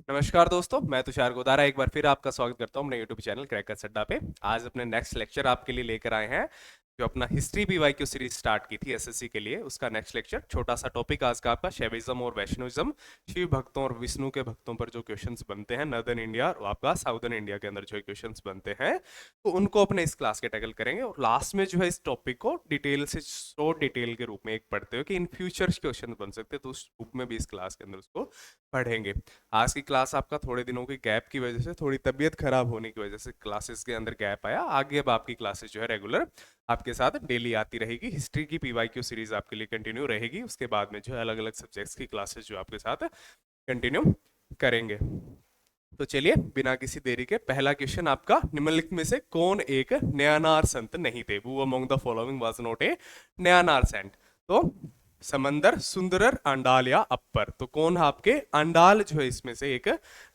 नमस्कार दोस्तों, मैं तुषार गोदारा एक बार फिर आपका स्वागत करता हूं अपने यूट्यूब चैनल क्रैकर्स अड्डा पे। आज अपने नेक्स्ट लेक्चर आपके लिए लेकर आए हैं। जो अपना हिस्ट्री पीवाईक्यू सीरीज स्टार्ट की थी एसएससी के लिए, उसका नेक्स्ट लेक्चर। छोटा सा टॉपिक आज का आपका शैविज्म और वैष्णविज्म, शिव भक्तों और विष्णु के भक्तों पर जो क्वेश्चंस बनते हैं नॉर्दर्न इंडिया और आपका साउदर्न इंडिया के अंदर जो क्वेश्चंस बनते हैं, तो उनको अपने इस क्लास के टैकल करेंगे। और लास्ट में जो है इस टॉपिक को डिटेल से शॉर्ट डिटेल के रूप में एक पढ़ते हो कि इन फ्यूचर क्वेश्चन बन सकते हैं, तो उस रूप में भी इस क्लास के अंदर उसको पढ़ेंगे। आज की क्लास आपका थोड़े दिनों की गैप की वजह से, थोड़ी तबीयत खराब होने की वजह से क्लासेस के अंदर गैप आया। आगे अब आपकी क्लासेस जो है रेगुलर आपके साथ डेली आती रहेगी। हिस्ट्री की पीवाईक्यू सीरीज आपके लिए कंटिन्यू रहेगी। उसके बाद में जो है अलग अलग सब्जेक्ट्स की क्लासेस जो आपके साथ कंटिन्यू करेंगे। तो चलिए बिना किसी देरी के, पहला क्वेश्चन आपका, निम्नलिखित में से कौन एक नयानार संत नहीं थे? Who among the following was not a Nayanar saint? तो समंदर, सुंदरर, अंडाल या अप्पर। तो कौन आपके अंडाल जो है इसमें से एक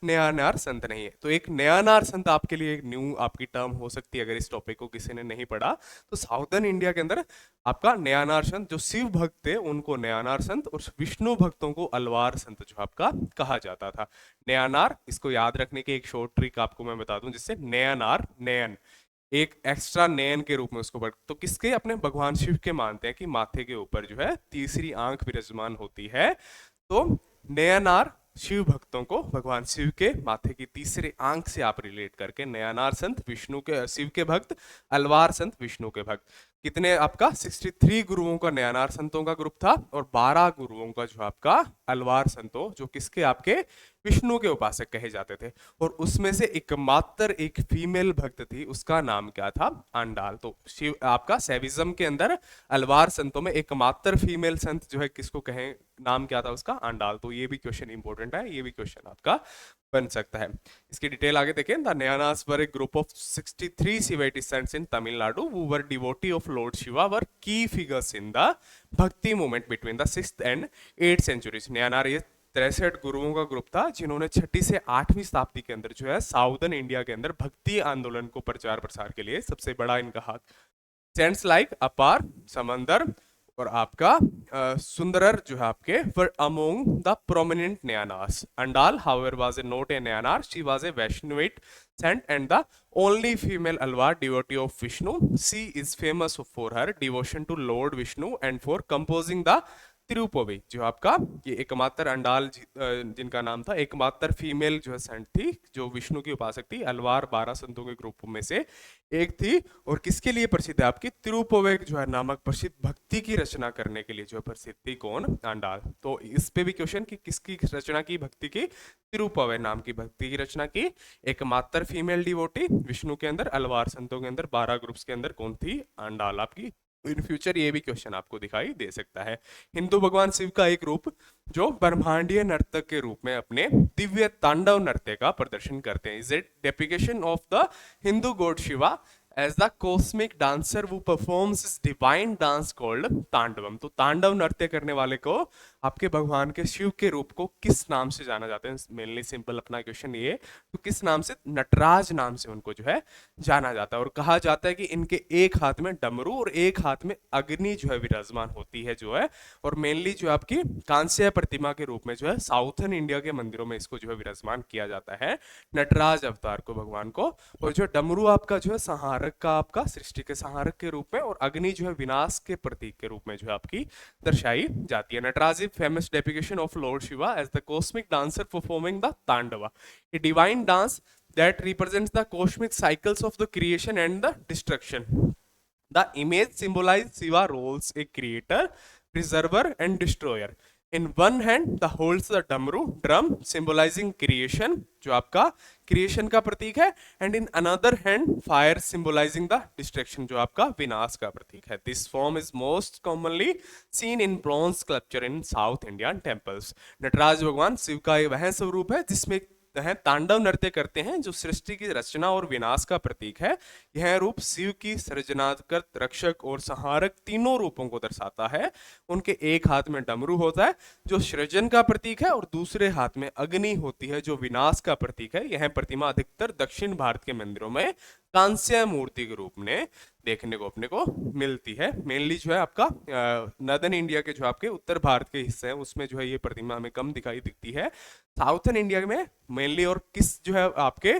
नयानार संत नहीं है? तो एक नयानार संत आपके लिए एक न्यू आपकी टर्म हो सकती है अगर इस टॉपिक को किसी ने नहीं पढ़ा। तो साउदर्न इंडिया के अंदर आपका नयानार संत, जो शिव भक्त थे उनको नयानार संत, और विष्णु भक्तों को अलवार संत जो आपका कहा जाता था। नयानार, इसको याद रखने की एक शॉर्ट ट्रिक आपको मैं बता दूं, जिससे नयनार, नयन एक एक्स्ट्रा नयन के रूप में उसको पढ़, तो किसके? अपने भगवान शिव के मानते हैं कि माथे के ऊपर जो है तीसरी आंख विराजमान होती है। तो नयनार शिव भक्तों को भगवान शिव के माथे की तीसरी आंख से आप रिलेट करके नयनार संत विष्णु के, शिव के भक्त, अलवार संत विष्णु के भक्त। कितने आपका 63 गुरुओं का नयनार संतों का ग्रुप था, और 12 गुरुओं का जो आपका अलवार संतों, जो किसके? आपके विष्णु के उपासक कहे जाते थे। और उसमें से एकमात्र एक फीमेल भक्त थी, उसका नाम क्या था? आंडाल। तो शिव आपका शैविज्म के अंदर अलवार संतों में एकमात्र फीमेल संत जो है किसको कहें? नाम क्या था उसका? आंडाल। तो ये भी क्वेश्चन इंपॉर्टेंट है, ये भी क्वेश्चन आपका बन सकता है। इसकी डिटेल आगे देखें। The Nayanars were a group of 63 Shaivite saints in Tamil Nadu who were devotee of lord Shiva, were key figures in the bhakti movement between the 6th and 8th centuries. Nayanar ये 63 गुरुओं का ग्रुप था जिन्होंने 6ठी से 8वीं शताब्दी के अंदर जो है साउदर्न इंडिया के अंदर भक्ति आंदोलन को प्रचार प्रसार के लिए सबसे बड़ा इनका हाथ। सेंट्स लाइक अपार, समंदर और आपका सुंदरर जो है आपके were among the prominent Nayanars. Andal however was a not a Nayanar, she was a Vaishnavite saint and the only female Alvar devotee of Vishnu. She is famous for her devotion to lord Vishnu and for composing the Tiruppavai. जो आपका ये एकमात्र अंडाल जिनका नाम था, एकमात्र female जो है सेंट थी जो विष्णु की उपासक थी, अलवार 12 संतों के ग्रुप में से एक थी। और किसके लिए प्रसिद्ध है? आपकी तिरुपवई जो है नामक प्रसिद्ध भक्ति की रचना करने के लिए जो है प्रसिद्ध थी। कौन? आंडाल। तो इस पे भी क्वेश्चन कि किसकी रचना की? भक्ति की, तिरुपवई नाम की भक्ति की रचना की। एकमात्र फीमेल डिवोटी विष्णु के अंदर, अलवार संतों के अंदर, 12 ग्रुप्स के अंदर कौन थी? आंडाल आपकी। इन फ्यूचर ये भी क्वेश्चन आपको दिखाई दे सकता है। हिंदू भगवान शिव का एक रूप जो ब्रह्मांडीय नर्तक के रूप में अपने दिव्य तांडव नृत्य का प्रदर्शन करते हैं। Is it depiction of the Hindu god Shiva as the cosmic dancer who performs divine dance called Tandavam. तो तांडव नृत्य करने वाले को आपके भगवान के शिव के रूप को किस नाम से जाना जाता है? मेनली सिंपल अपना क्वेश्चन ये, तो किस नाम से? नटराज नाम से उनको जो है जाना जाता है। और कहा जाता है कि इनके एक हाथ में डमरू और एक हाथ में अग्नि जो है विराजमान होती है जो है। और मेनली जो आपकी कांस्य प्रतिमा के रूप में जो है साउथर्न इंडिया के मंदिरों में इसको जो है विराजमान किया जाता है, नटराज अवतार को, भगवान को। और जो डमरू आपका जो है संहारक का, आपका सृष्टि के संहारक के रूप में, और अग्नि जो है विनाश के प्रतीक के रूप में जो है आपकी दर्शाई जाती है। Nataraja is famous depiction of lord Shiva as the cosmic dancer performing the Tandava, a divine dance that represents the cosmic cycles of the creation and the destruction. The image symbolizes Shiva roles a creator, preserver, and destroyer. In one hand, the holds the damru drum symbolizing creation, जो आपका creation का प्रतीक है, and in another hand, fire symbolizing the destruction, जो आपका विनाश का प्रतीक है. This form is most commonly seen in bronze sculpture in South Indian temples. Nataraj भगवान शिव का वह स्वरूप है जिसमें तांडव नृत्य करते हैं, जो सृष्टि की रचना और विनाश का प्रतीक है। यह रूप शिव की सृजनात्मक, रक्षक और संहारक तीनों रूपों को दर्शाता है। उनके एक हाथ में डमरू होता है जो सृजन का प्रतीक है, और दूसरे हाथ में अग्नि होती है जो विनाश का प्रतीक है। यह प्रतिमा अधिकतर दक्षिण भारत के मंदिरों में कांस्य मूर्ति के रूप में देखने को अपने को मिलती है। मेनली जो है आपका नदर्न इंडिया के जो आपके उत्तर भारत के हिस्से हैं उसमें जो है ये प्रतिमा हमें कम दिखाई दिखती है। साउथर्न इंडिया में मेनली, और किस जो है आपके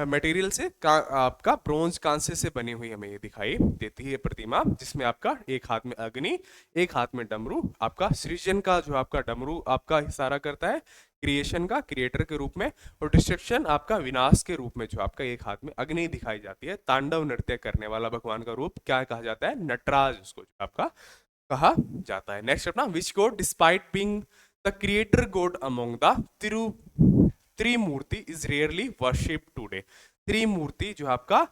मटेरियल से आपका ब्रोंज कांसे से बनी हुई हमें ये दिखाई देती है ये प्रतिमा, जिसमें आपका एक हाथ में अग्नि, एक हाथ में डमरू, आपका सृजन का जो आपका डमरू आपका इशारा करता है क्रिएशन का, क्रिएटर के रूप में, और डिस्ट्रक्शन आपका विनाश के रूप में जो आपका एक हाथ में अग्नि दिखाई जाती है। तांडव नृत्य करने वाला भगवान का रूप क्या कहा जाता है? नटराज उसको जो आपका कहा जाता है। नेक्स्ट अपना, which god despite being the creator god among the Trimurti is rarely worship today. Trimurti जो आपका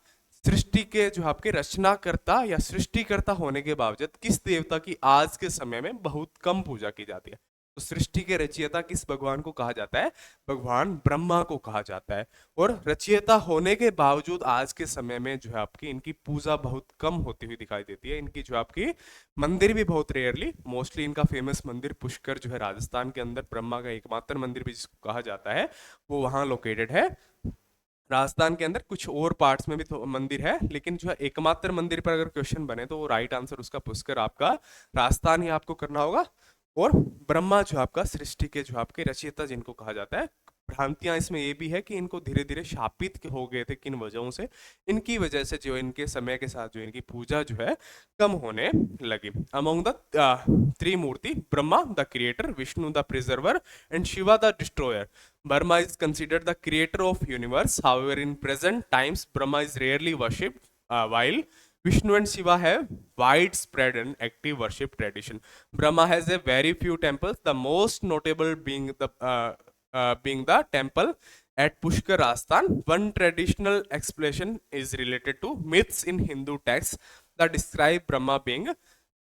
सृष्टि के जो आपके रचनाकर्ता या सृष्टिकर्ता होने के बावजूद किस देवता की आज के समय में बहुत कम पूजा की जाती है? तो सृष्टि के रचयिता किस भगवान को कहा जाता है? भगवान ब्रह्मा को कहा जाता है। और रचयिता होने के बावजूद आज के समय में जो है आपकी इनकी पूजा बहुत कम होती हुई दिखाई देती है। इनकी जो आपकी मंदिर भी बहुत रेयरली, मोस्टली इनका फेमस मंदिर पुष्कर जो है राजस्थान के अंदर, ब्रह्मा का एकमात्र मंदिर भी जिसको कहा जाता है, वो वहां लोकेटेड है राजस्थान के अंदर। कुछ और पार्ट्स में भी तो मंदिर है, लेकिन जो है एकमात्र मंदिर पर अगर क्वेश्चन बने तो वो राइट आंसर उसका पुष्कर आपका राजस्थान ही आपको करना होगा। और ब्रह्मा जो आपका सृष्टि के जो आपके रचयिता जिनको कहा जाता है। भ्रांतियां इसमें ये भी है कि इनको धीरे धीरे शापित हो गए थे, किन वजहों से? इनकी वजह से जो इनके समय के साथ जो इनकी पूजा जो है कम होने लगी। Among the Trimurti, Brahma the creator, Vishnu the preserver and Shiva the destroyer. Brahma is considered the creator of universe. However, in present times, Brahma is rarely worshipped, while Vishnu and Shiva have widespread and active worship tradition. Brahma has a very few temples. The most notable being the temple at Pushkar, Rajasthan. One traditional explanation is related to myths in Hindu texts that describe Brahma being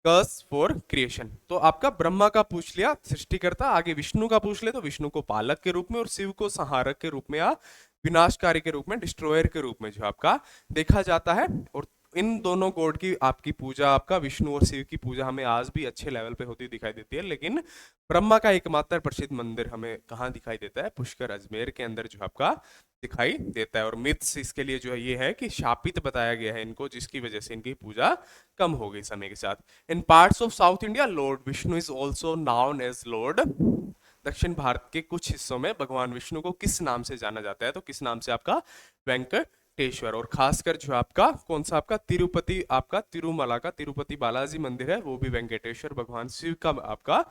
curse for creation. तो आपका ब्रह्मा का पूछ लिया सृष्टिकर्ता, आगे विष्णु का पूछ ले तो विष्णु को पालक के रूप में, और शिव को संहारक के रूप में या विनाशकारी के रूप में, डिस्ट्रॉयर के रूप में जो आपका देखा जाता है। और इन दोनों गॉड की आपकी पूजा, आपका विष्णु और शिव की पूजा हमें आज भी अच्छे लेवल पे होती दिखाई देती है। लेकिन ब्रह्मा का एकमात्र प्रसिद्ध मंदिर हमें कहाँ दिखाई देता है? पुष्कर अजमेर के अंदर जो आपका दिखाई देता है। और मिथ्स इसके लिए जो है ये है कि शापित बताया गया है इनको, जिसकी वजह से इनकी पूजा कम हो गई समय के साथ। In parts of south India lord Vishnu is also known as lord. दक्षिण भारत के कुछ हिस्सों में भगवान विष्णु को किस नाम से जाना जाता है? तो किस नाम से? आपका वेंकटेश्वर। और खासकर जो आपका कौन सा आपका तिरुपति, आपका तिरुमला का तिरुपति बालाजी मंदिर है, वो भी वेंकटेश्वर भगवान शिव का आपका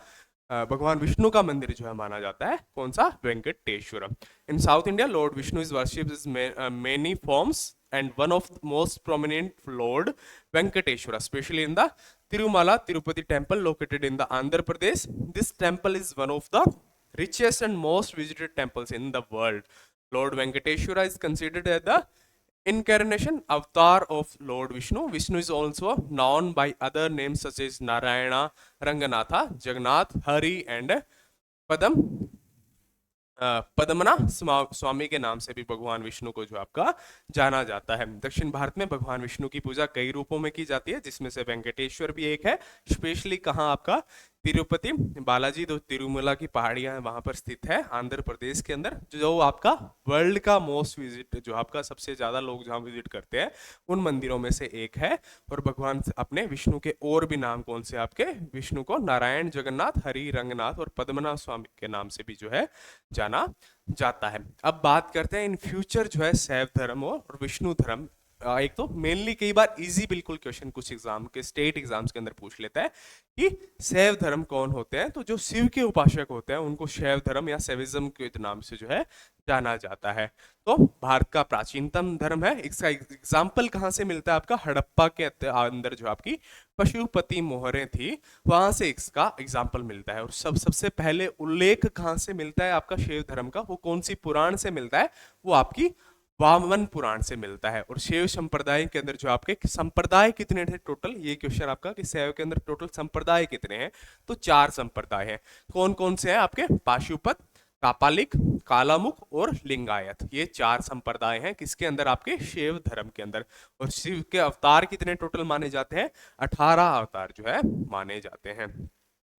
भगवान विष्णु का मंदिर जो है माना जाता है। कौन सा? Venkateswara. In south India lord Vishnu is worshipped in many forms and one of the most prominent Lord Venkateshwara, especially in the Tirumala Tirupati temple located in the Andhra Pradesh. This temple is one of the richest and most visited temples in the world. Lord Venkateshwara is considered as the incarnation avatar of Lord Vishnu. Vishnu is also known by other names such as Narayana, Ranganatha, Jagannath, Hari and Padam पद्मना स्वामी के नाम से भी भगवान विष्णु को जो आपका जाना जाता है। दक्षिण भारत में भगवान विष्णु की पूजा कई रूपों में की जाती है, जिसमें से वेंकटेश्वर भी एक है। स्पेशली कहाँ? आपका तिरुपति बालाजी, जो तिरुमला की पहाड़ियां हैं वहां पर स्थित है आंध्र प्रदेश के अंदर, जो आपका वर्ल्ड का मोस्ट विजिट, जो आपका सबसे ज्यादा लोग जहां विजिट करते हैं उन मंदिरों में से एक है। और भगवान अपने विष्णु के और भी नाम कौन से? आपके विष्णु को नारायण, जगन्नाथ, हरि, रंगनाथ और पद्मनाभ स्वामी के नाम से भी जो है जाना जाता है। अब बात करते हैं इन फ्यूचर जो है शैव धर्म और विष्णु धर्म। एक तो मेनली कई बार इजी बिल्कुल क्वेश्चन कुछ एग्जाम के स्टेट एग्जाम्स के अंदर पूछ लेता है कि शैव धर्म कौन होते हैं? तो जो शिव के उपासक होते हैं उनको शैव धर्म या शैविज्म के नाम से जो है जाना जाता है। तो भारत का प्राचीनतम धर्म है। इसका एग्जाम्पल कहाँ से मिलता है? आपका हड़प्पा के अंदर जो आपकी पशुपति मोहरें थी वहां से इसका एग्जाम्पल मिलता है। और सबसे पहले उल्लेख कहाँ से मिलता है आपका शैव धर्म का? वो कौन सी पुराण से मिलता है? वो आपकी वामन पुराण से मिलता है। और शैव संप्रदाय के अंदर जो आपके संप्रदाय कितने थे टोटल? ये क्वेश्चन आपका कि शैव के अंदर टोटल संप्रदाय कितने हैं? तो 4 संप्रदाय हैं। कौन कौन से हैं आपके? पाशुपत, कापालिक, कालामुख और लिंगायत। ये 4 संप्रदाय हैं किसके अंदर? आपके शैव धर्म के अंदर। और शिव के अवतार कितने टोटल माने जाते हैं? 18 अवतार जो है माने जाते हैं।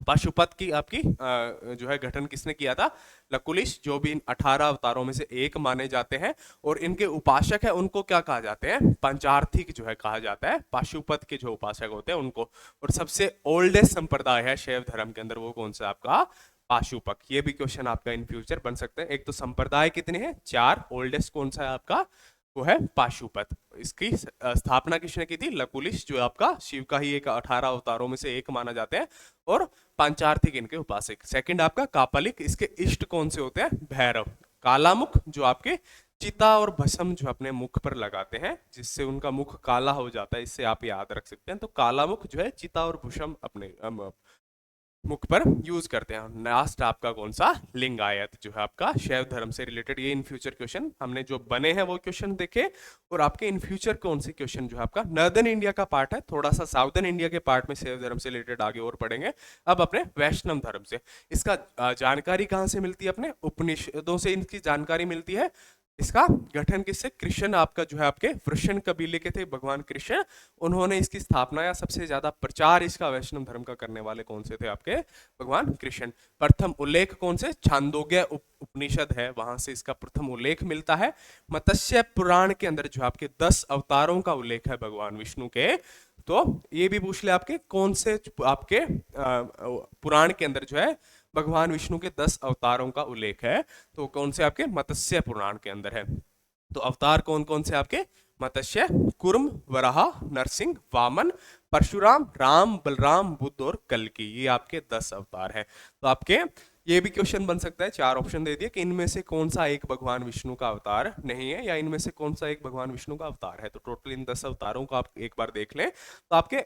पाशुपत की आपकी जो है गठन किसने किया था? लकुलिश, जो भी इन 18 अवतारों में से एक माने जाते हैं। और इनके उपासक है उनको क्या कहा जाते हैं? पंचार्थिक जो है कहा जाता है, पाशुपत के जो उपासक होते हैं उनको। और सबसे ओल्डेस्ट संप्रदाय है शैव धर्म के अंदर, वो कौन सा आपका? पाशुपत। ये भी क्वेश्चन आपका इन फ्यूचर बन सकते हैं। एक तो संप्रदाय कितने हैं? 4। ओल्डेस्ट कौन सा है आपका? वो है पाशुपत। इसकी स्थापना किसने की थी? लकुलिश, जो आपका शिव का ही एक 18 अवतारों में से एक माना जाते हैं। और पंचार्थिक इनके उपासक। सेकंड आपका कापालिक, इसके इष्ट कौन से होते हैं? भैरव। कालामुख, जो आपके चिता और भस्म जो अपने मुख पर लगाते हैं जिससे उनका मुख काला हो जाता है, इससे आप याद रख सकते हैं। तो कालामुख जो है चिता और भस्म अपने मुख पर यूज करते हैं। लास्ट आपका कौन सा? लिंगायत, जो है आपका शैव धर्म से रिलेटेड। ये इन फ्यूचर क्वेश्चन हमने जो बने हैं वो क्वेश्चन देखे। और आपके इन फ्यूचर कौन से क्वेश्चन जो है आपका नॉर्दर्न इंडिया का पार्ट है, थोड़ा सा साउदर्न इंडिया के पार्ट में शैव धर्म से रिलेटेड आगे और पढ़ेंगे। अब अपने वैष्णव धर्म से इसका जानकारी कहाँ से मिलती है? अपने उपनिषदों से इनकी जानकारी मिलती है। इसका गठन किससे? कृष्ण, आपका जो है आपके वृषण कबीले के थे भगवान कृष्ण, उन्होंने इसकी स्थापना या सबसे ज्यादा प्रचार इसका वैष्णव धर्म का करने वाले कौन से थे? आपके भगवान कृष्ण। प्रथम उल्लेख कौन से? छांदोग्य उपनिषद है, वहां से इसका प्रथम उल्लेख मिलता है। मत्स्य पुराण के अंदर जो आपके 10 अवतारों का उल्लेख है भगवान विष्णु के। तो ये भी पूछ ले आपके कौन से आपके पुराण के अंदर जो है भगवान विष्णु के 10 अवतारों का उल्लेख है। तो कौन से? आपके मत्स्य पुराण के अंदर है। तो अवतार कौन कौन से आपके? मत्स्य, कुर्म, वराह, नरसिंह, वामन, परशुराम, राम, बलराम, बुद्ध और कल्कि। ये आपके 10 अवतार है। तो आपके ये भी क्वेश्चन बन सकता है, 4 ऑप्शन दे दिए कि इनमें से कौन सा एक भगवान विष्णु का अवतार नहीं है, या इनमें से कौन सा एक भगवान विष्णु का अवतार है। तो टोटल इन 10 अवतारों को आप एक बार देख लें तो आपके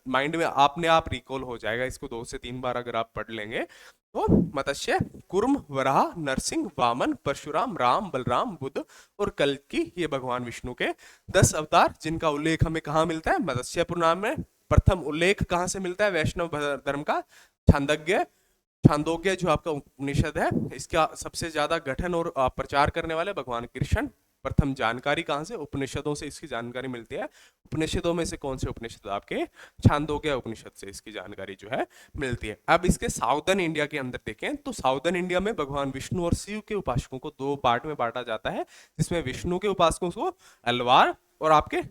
माइंड में आपने आप रिकॉल हो जाएगा। इसको 2 से 3 बार अगर आप पढ़ लेंगे तो मत्स्य, कुर्म, वराह, नरसिंह, वामन, परशुराम, राम, बलराम, बुद्ध और कल्कि, ये भगवान विष्णु के 10 अवतार, जिनका उल्लेख हमें कहाँ मिलता है? मत्स्य पुराण में। प्रथम उल्लेख कहाँ से मिलता है वैष्णव धर्म का? छांदोग्य। छांदोग्य जो आपका उपनिषद है, इसका सबसे ज्यादा गठन और प्रचार करने वाले भगवान कृष्ण। प्रथम जानकारी कहां से? उपनिषदों से इसकी जानकारी मिलती है। उपनिषदों में से कौन से उपनिषद? आपके छांदोग्य उपनिषद से इसकी जानकारी जो है मिलती है। अब इसके साउदर्न इंडिया के अंदर देखें तो साउदर्न इंडिया में भगवान विष्णु और शिव के उपासकों को 2 पार्ट में बांटा जाता है, जिसमें विष्णु के उपासकों को अलवार और आपके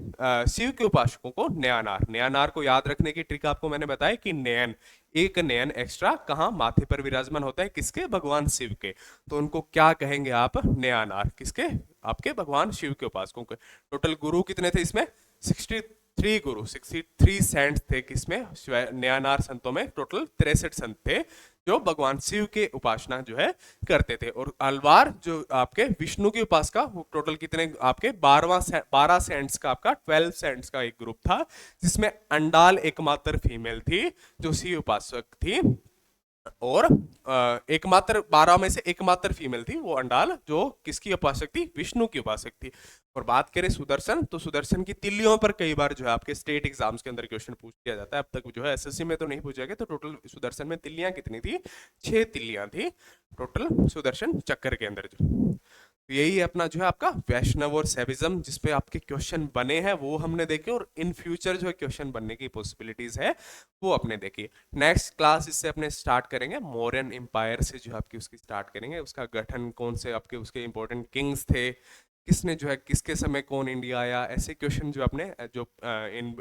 शिव के उपासकों को नयानार। नयानार को याद रखने की ट्रिक आपको मैंने बताया कि नयन, एक नयन एक्स्ट्रा कहाँ? माथे पर विराजमान होता है, किसके? भगवान शिव के। तो उनको क्या कहेंगे आप? नयानार। किसके? आपके भगवान शिव के उपासकों के। टोटल गुरु कितने थे इसमें? 63 गुरु, 63 सेंट थे किसमें? नयानार संतों में टोटल 63 संत थे जो भगवान शिव के उपासना जो है करते थे। और अलवार जो आपके विष्णु की उपासका, वो टोटल कितने? आपके 12 सेंट्स का, आपका 12 सेंट्स का एक ग्रुप था, जिसमें अंडाल एकमात्र फीमेल थी जो शिव उपासक थी। और एकमात्र 12 में से एकमात्र फीमेल थी वो अंडाल, जो किसकी उपासक थी? विष्णु की उपासक थी। और बात करें सुदर्शन, तो सुदर्शन की तिल्लियों पर कई बार जो है आपके स्टेट एग्जाम्स के अंदर क्वेश्चन पूछ लिया जाता है। अब तक जो है एसएससी में तो नहीं पूछा गया। तो टोटल सुदर्शन में तिल्लियां कितनी थी? 6 तिल्लियां थी टोटल सुदर्शन चक्कर के अंदर जो। तो यही अपना जो है आपका वैष्णव और शैविज्म, जिसपे आपके क्वेश्चन बने हैं वो हमने देखे, और इन फ्यूचर जो है क्वेश्चन बनने की पॉसिबिलिटीज है वो अपने देखिए। नेक्स्ट क्लास इससे अपने स्टार्ट करेंगे मौर्यन एम्पायर से, जो आपकी उसकी स्टार्ट करेंगे। उसका गठन कौन से आपके उसके इंपॉर्टेंट किंग्स थे, किसने जो है किसके समय कौन इंडिया आया, ऐसे क्वेश्चन जो अपने जो इन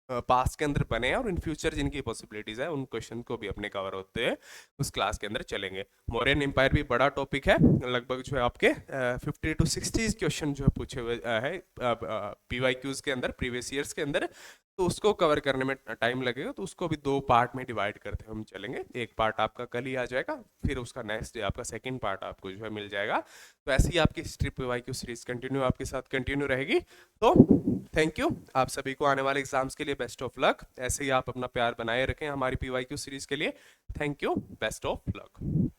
पास्ट के अंदर बने हैं और इन फ्यूचर जिनकी पॉसिबिलिटीज है, उन क्वेश्चन को भी अपने कवर होते हैं उस क्लास के अंदर चलेंगे। मौर्यन एम्पायर भी बड़ा टॉपिक है, लगभग जो है आपके 50 to 60 क्वेश्चन जो है पूछे हुए है पीवाईक्यूज के अंदर, प्रीवियस ईयर्स के अंदर। तो उसको कवर करने में टाइम लगेगा, तो उसको भी 2 पार्ट में डिवाइड करते हम चलेंगे। एक पार्ट आपका कल ही आ जाएगा, फिर उसका नेक्स्ट डे आपका सेकंड पार्ट आपको जो है मिल जाएगा। तो ऐसे ही आपकी हिस्ट्री पीवाईक्यू सीरीज कंटिन्यू आपके साथ कंटिन्यू रहेगी। तो थैंक यू आप सभी को, आने वाले एग्जाम्स के लिए बेस्ट ऑफ लक। ऐसे ही आप अपना प्यार बनाए रखें हमारी पीवाईक्यू सीरीज के लिए। Thank you, best of luck.